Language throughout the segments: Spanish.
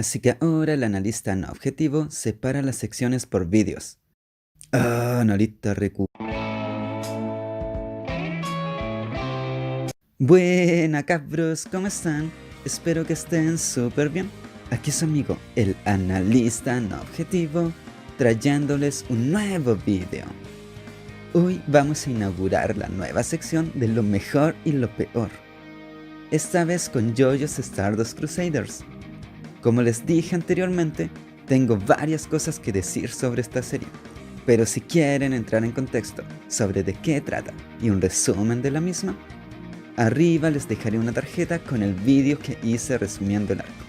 Así que ahora el analista no objetivo separa las secciones por vídeos. Analista recu... Buena cabros, ¿cómo están? Espero que estén súper bien. Aquí su amigo, el analista no objetivo, trayéndoles un nuevo vídeo. Hoy vamos a inaugurar la nueva sección de lo mejor y lo peor. Esta vez con JoJo's Stardust Crusaders. Como les dije anteriormente, tengo varias cosas que decir sobre esta serie. Pero si quieren entrar en contexto sobre de qué trata y un resumen de la misma, arriba les dejaré una tarjeta con el vídeo que hice resumiendo el arco.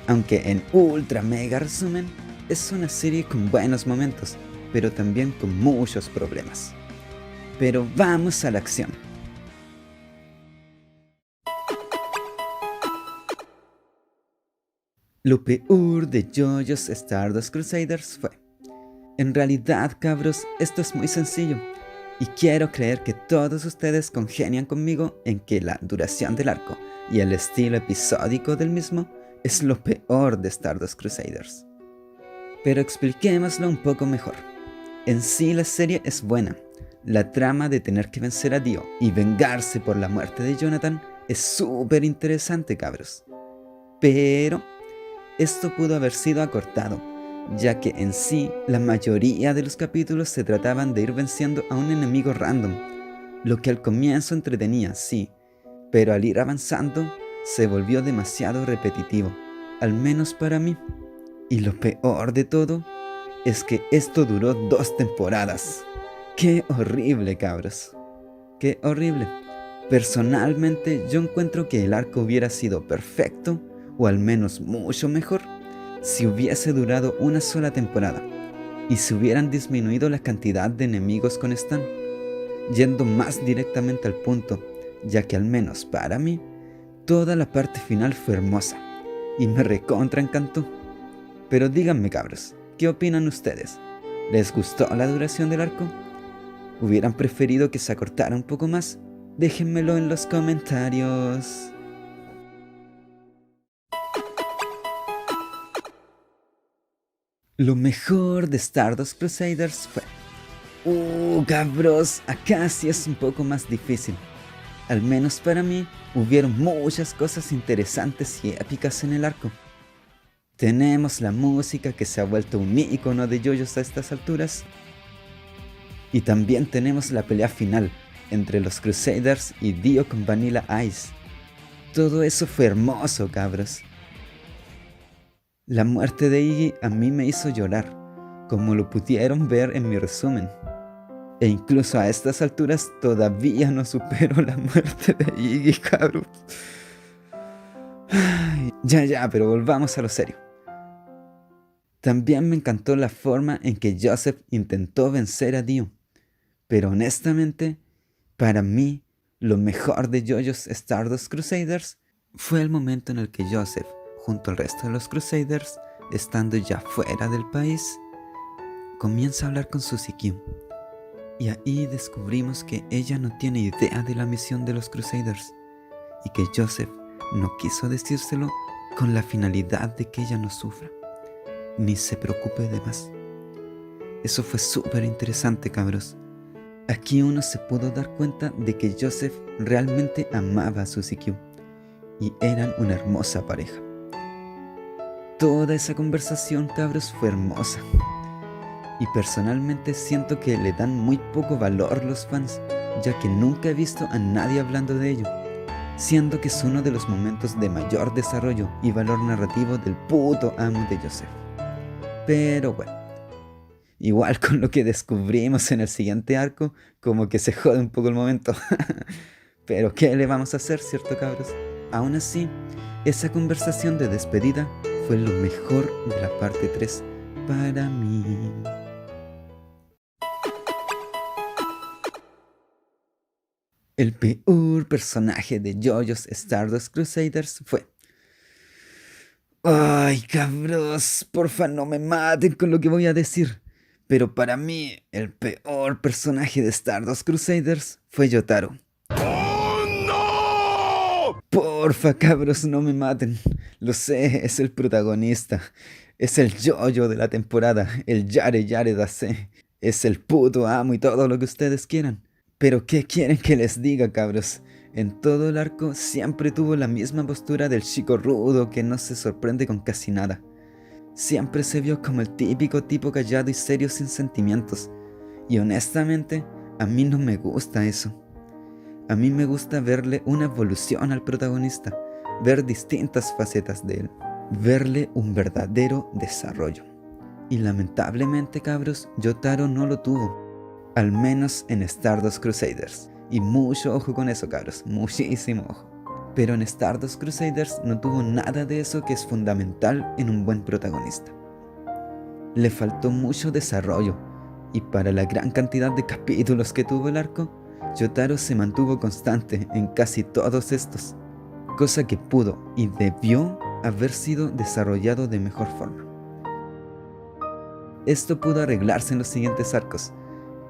Aunque en ultra mega resumen, es una serie con buenos momentos, pero también con muchos problemas. Pero vamos a la acción. Lo peor de JoJo's Stardust Crusaders fue... En realidad, cabros, esto es muy sencillo. Y quiero creer que todos ustedes congenian conmigo en que la duración del arco y el estilo episódico del mismo es lo peor de Stardust Crusaders. Pero expliquémoslo un poco mejor. En sí la serie es buena. La trama de tener que vencer a Dio y vengarse por la muerte de Jonathan es súper interesante, cabros. Pero esto pudo haber sido acortado, ya que en sí la mayoría de los capítulos se trataban de ir venciendo a un enemigo random, lo que al comienzo entretenía, sí, pero al ir avanzando se volvió demasiado repetitivo, al menos para mí. Y lo peor de todo es que esto duró 2 temporadas. ¡Qué horrible, cabros! ¡Qué horrible! Personalmente yo encuentro que el arco hubiera sido perfecto, o al menos mucho mejor, si hubiese durado una sola temporada y se hubieran disminuido la cantidad de enemigos con Stan, yendo más directamente al punto, ya que al menos para mí, toda la parte final fue hermosa y me recontra encantó. Pero díganme, cabros, ¿qué opinan ustedes? ¿Les gustó la duración del arco? ¿Hubieran preferido que se acortara un poco más? Déjenmelo en los comentarios. Lo mejor de Stardust Crusaders fue... cabros, acá sí es un poco más difícil. Al menos para mí, hubieron muchas cosas interesantes y épicas en el arco. Tenemos la música que se ha vuelto un ícono de JoJo's a estas alturas. Y también tenemos la pelea final entre los Crusaders y Dio con Vanilla Ice. Todo eso fue hermoso, cabros. La muerte de Iggy a mí me hizo llorar, como lo pudieron ver en mi resumen. E incluso a estas alturas todavía no supero la muerte de Iggy, cabros. Ya, pero volvamos a lo serio. También me encantó la forma en que Joseph intentó vencer a Dio. Pero honestamente, para mí, lo mejor de JoJo's Stardust Crusaders fue el momento en el que Joseph, junto al resto de los Crusaders, estando ya fuera del país, comienza a hablar con Suzy Q. Y ahí descubrimos que ella no tiene idea de la misión de los Crusaders y que Joseph no quiso decírselo con la finalidad de que ella no sufra, ni se preocupe de más. Eso fue súper interesante, cabros. Aquí uno se pudo dar cuenta de que Joseph realmente amaba a Suzy Q y eran una hermosa pareja. Toda esa conversación, cabros, fue hermosa. Y personalmente siento que le dan muy poco valor los fans, ya que nunca he visto a nadie hablando de ello, siendo que es uno de los momentos de mayor desarrollo y valor narrativo del puto amo de Joseph. Pero bueno, igual con lo que descubrimos en el siguiente arco, como que se jode un poco el momento. Pero ¿qué le vamos a hacer, cierto, cabros? Aún así, esa conversación de despedida fue lo mejor de la parte 3 para mí. El peor personaje de JoJo's Stardust Crusaders fue... Ay, cabros, porfa no me maten con lo que voy a decir. Pero para mí, el peor personaje de Stardust Crusaders fue Yotaro. Porfa, cabros, no me maten. Lo sé, es el protagonista. Es el yo-yo de la temporada, el Yare Yare Dase. Es el puto amo y todo lo que ustedes quieran. Pero ¿qué quieren que les diga, cabros? En todo el arco siempre tuvo la misma postura del chico rudo que no se sorprende con casi nada. Siempre se vio como el típico tipo callado y serio sin sentimientos. Y honestamente, a mí no me gusta eso. A mí me gusta verle una evolución al protagonista, ver distintas facetas de él, verle un verdadero desarrollo. Y lamentablemente, cabros, Yotaro no lo tuvo, al menos en Stardust Crusaders. Y mucho ojo con eso, cabros, muchísimo ojo. Pero en Stardust Crusaders no tuvo nada de eso que es fundamental en un buen protagonista. Le faltó mucho desarrollo, y para la gran cantidad de capítulos que tuvo el arco, Yotaro se mantuvo constante en casi todos estos, cosa que pudo y debió haber sido desarrollado de mejor forma. Esto pudo arreglarse en los siguientes arcos,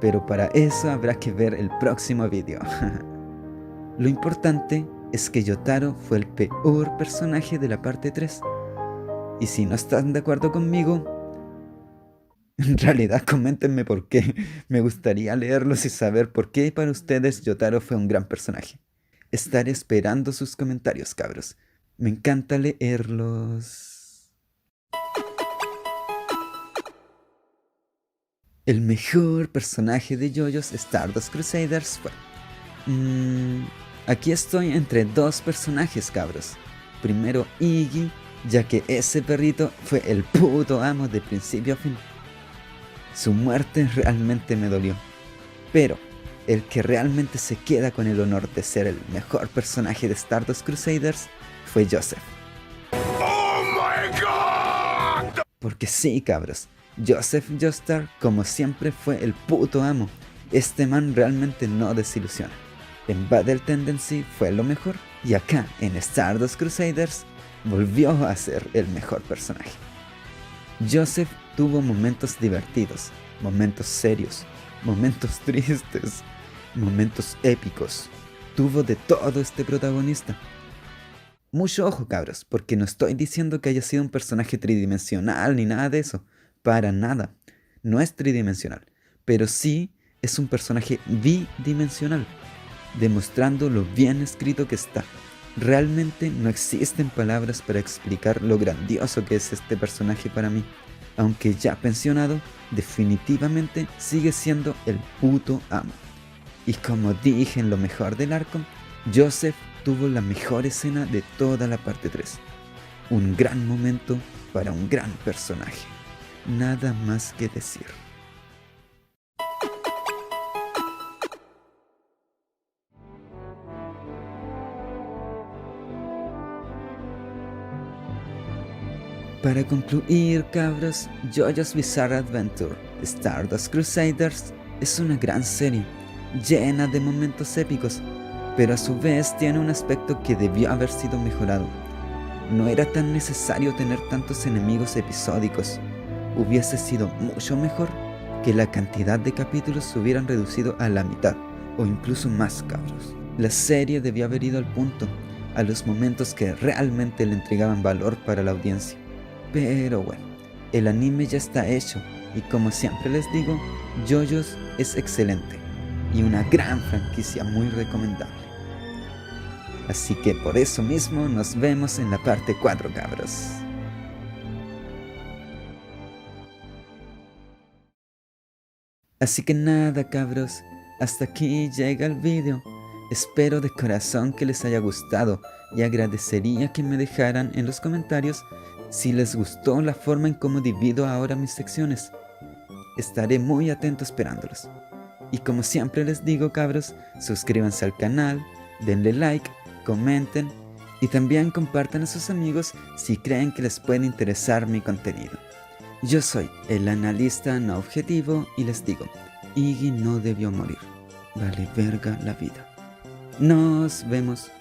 pero para eso habrá que ver el próximo vídeo. Lo importante es que Yotaro fue el peor personaje de la parte 3, y si no están de acuerdo conmigo, en realidad coméntenme por qué. Me gustaría leerlos y saber por qué para ustedes Yotaro fue un gran personaje. Estaré esperando sus comentarios, cabros. Me encanta leerlos. El mejor personaje de JoJo's Stardust Crusaders fue... aquí estoy entre dos personajes, cabros. Primero Iggy, ya que ese perrito fue el puto amo de principio a fin. Su muerte realmente me dolió, pero el que realmente se queda con el honor de ser el mejor personaje de Stardust Crusaders fue Joseph. ¡Oh my God! Porque sí, cabros, Joseph Joestar, como siempre, fue el puto amo. Este man realmente no desilusiona. En Battle Tendency fue lo mejor, y acá, en Stardust Crusaders, volvió a ser el mejor personaje. Joseph tuvo momentos divertidos, momentos serios, momentos tristes, momentos épicos. Tuvo de todo este protagonista. Mucho ojo, cabros, porque no estoy diciendo que haya sido un personaje tridimensional ni nada de eso. Para nada. No es tridimensional, pero sí es un personaje bidimensional, demostrando lo bien escrito que está. Realmente no existen palabras para explicar lo grandioso que es este personaje para mí. Aunque ya pensionado, definitivamente sigue siendo el puto amo. Y como dije en lo mejor del arco, Joseph tuvo la mejor escena de toda la parte 3. Un gran momento para un gran personaje. Nada más que decir. Para concluir, cabros, JoJo's Bizarre Adventure Stardust Crusaders es una gran serie, llena de momentos épicos, pero a su vez tiene un aspecto que debió haber sido mejorado. No era tan necesario tener tantos enemigos episódicos. Hubiese sido mucho mejor que la cantidad de capítulos se hubieran reducido a la mitad, o incluso más, cabros. La serie debió haber ido al punto, a los momentos que realmente le entregaban valor para la audiencia. Pero bueno, el anime ya está hecho, y como siempre les digo, JoJo's es excelente, y una gran franquicia muy recomendable. Así que por eso mismo nos vemos en la parte 4, cabros. Así que nada, cabros, hasta aquí llega el vídeo. Espero de corazón que les haya gustado y agradecería que me dejaran en los comentarios si les gustó la forma en cómo divido ahora mis secciones. Estaré muy atento esperándolos. Y como siempre les digo, cabros, suscríbanse al canal, denle like, comenten y también compartan a sus amigos si creen que les puede interesar mi contenido. Yo soy el analista no objetivo y les digo, Iggy no debió morir. Vale verga la vida. Nos vemos.